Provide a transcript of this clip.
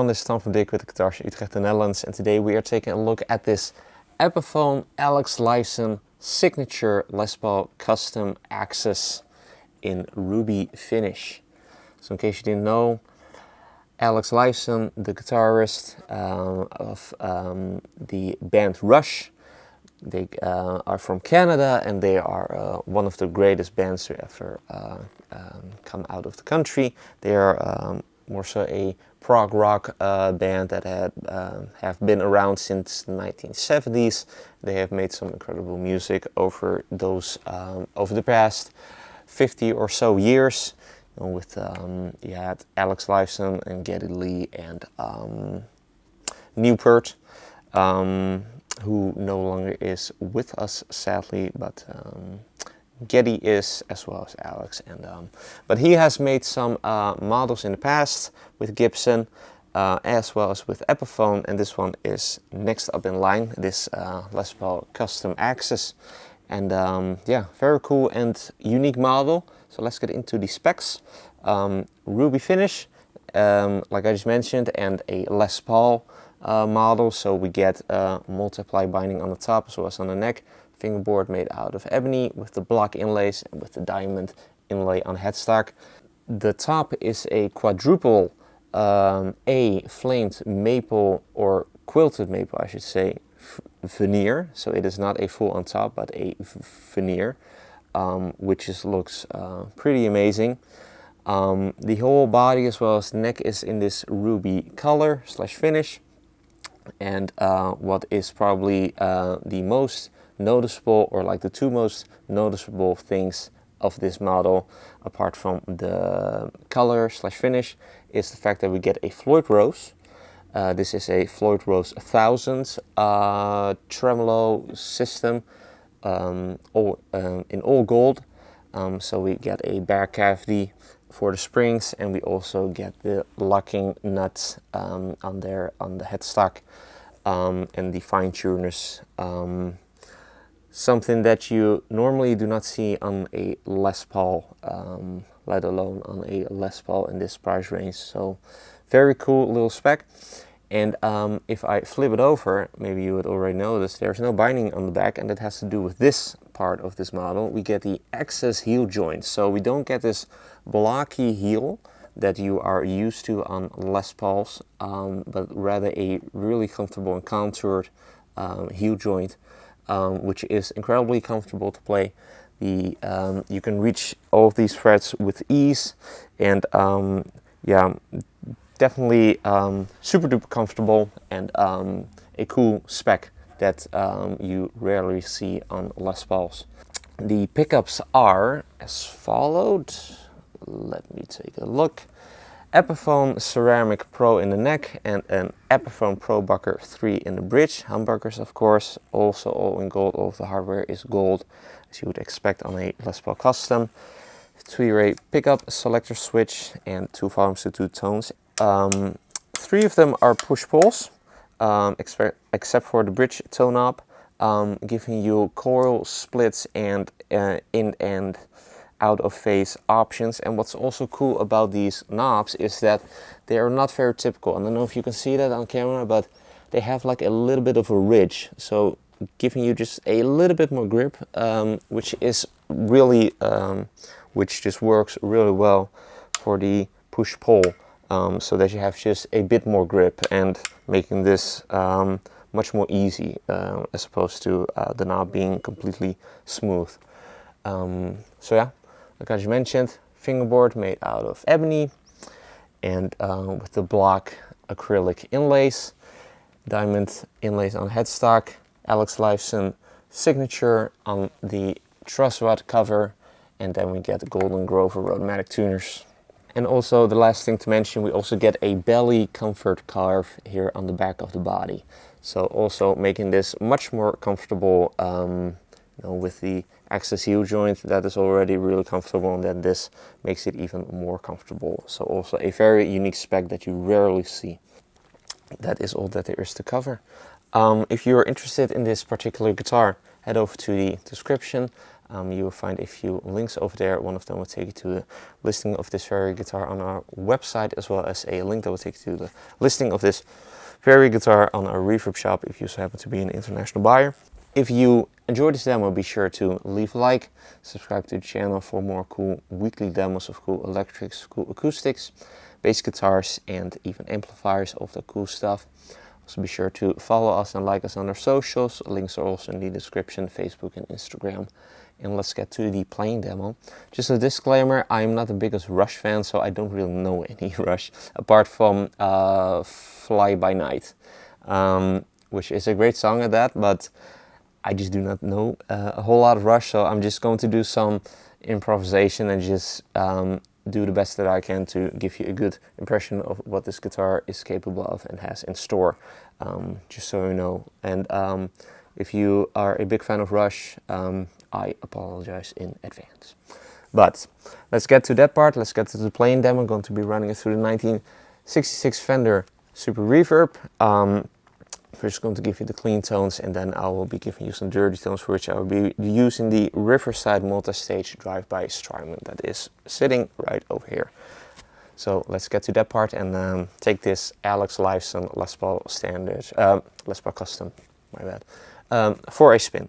everyone, this is Tom from Dirk Witte Guitars in Utrecht, the Netherlands, and today we are taking a look at this Epiphone Lifeson signature Les Paul custom Axcess in ruby finish. So in case you didn't know, Lifeson, the guitarist of the band Rush, they are from Canada, and they are one of the greatest bands to ever come out of the country. They are more so a prog rock band that have been around since the 1970s. They have made some incredible music over the past 50 or so years. You know, with you had Alex Lifeson and Geddy Lee and Newport, who no longer is with us sadly, but Geddy is, as well as Alex, and but he has made some models in the past with Gibson, as well as with Epiphone, and this one is next up in line, this Les Paul custom Axcess, and yeah, very cool and unique model. So let's get into the specs. Ruby finish, like I just mentioned, and a Les Paul model, so we get multiply binding on the top as well as on the neck. Fingerboard made out of ebony with the block inlays and with the diamond inlay on headstock. The top is a quadruple A flamed maple, or quilted maple I should say, veneer. So it is not a full on top but a veneer, which just looks pretty amazing. The whole body as well as the neck is in this ruby color slash finish, and what is probably the most noticeable, or like the two most noticeable things of this model, apart from the color slash finish, is the fact that we get a Floyd Rose. This is a Floyd Rose 1000 tremolo system, in all gold. So we get a bare cavity for the springs, and we also get the locking nuts on the headstock, and the fine tuners. Something that you normally do not see on a Les Paul, let alone on a Les Paul in this price range. So very cool little spec. And if I flip it over, maybe you would already notice there's no binding on the back, and that has to do with this part of this model. We get the Axcess heel joint, so we don't get this blocky heel that you are used to on Les Pauls, but rather a really comfortable and contoured heel joint, which is incredibly comfortable to play. You can reach all of these frets with ease, and yeah, definitely super duper comfortable, and a cool spec that you rarely see on Les Pauls. The pickups are as followed. Let me take a look. Epiphone Ceramic Pro in the neck, and an Epiphone Pro Bucker 3 in the bridge. Humbuckers, of course, also all in gold. All of the hardware is gold, as you would expect on a Les Paul custom. 3-way pickup, selector switch, and 2 volumes to 2 tones. 3 of them are push-pulls, except for the bridge tone knob, giving you coil splits and in and out of phase options. And what's also cool about these knobs is that they are not very typical. I don't know if you can see that on camera, but they have like a little bit of a ridge, so giving you just a little bit more grip, which is really which just works really well for the push-pull, so that you have just a bit more grip, and making this much more easy, as opposed to the knob being completely smooth. So yeah, like I just mentioned, fingerboard made out of ebony, and with the block acrylic inlays, diamond inlays on headstock, Alex Lifeson signature on the truss rod cover, and then we get the Golden Grover Rotomatic tuners. And also, the last thing to mention, we also get a belly comfort carve here on the back of the body. So also making this much more comfortable, you know, with the Axcess heel joint that is already really comfortable, and then this makes it even more comfortable. So also a very unique spec that you rarely see. That is all that there is to cover. If you're interested in this particular guitar, head over to the description. You will find a few links over there. One of them will take you to the listing of this very guitar on our website, as well as a link that will take you to the listing of this very guitar on our reverb shop if you happen to be an international buyer. If you enjoyed this demo, be sure to leave a like, subscribe to the channel for more cool weekly demos of cool electrics, cool acoustics, bass guitars, and even amplifiers, of the cool stuff. Also be sure to follow us and like us on our socials. Links are also in the description, Facebook and Instagram. And let's get to the playing demo. Just a disclaimer, I'm not the biggest Rush fan, so I don't really know any Rush, apart from Fly By Night, which is a great song at that, but I just do not know a whole lot of Rush, so I'm just going to do some improvisation and just do the best that I can to give you a good impression of what this guitar is capable of and has in store, just so you know. And if you are a big fan of Rush, I apologize in advance. But let's get to that part. Let's get to the playing demo. I'm going to be running it through the 1966 Fender Super Reverb. First going to give you the clean tones, and then I will be giving you some dirty tones, for which I will be using the Riverside multi-stage drive-by Strymon that is sitting right over here. So let's get to that part and take this Alex Lifeson Les Paul Standard, Les Paul Custom, my bad, for a spin.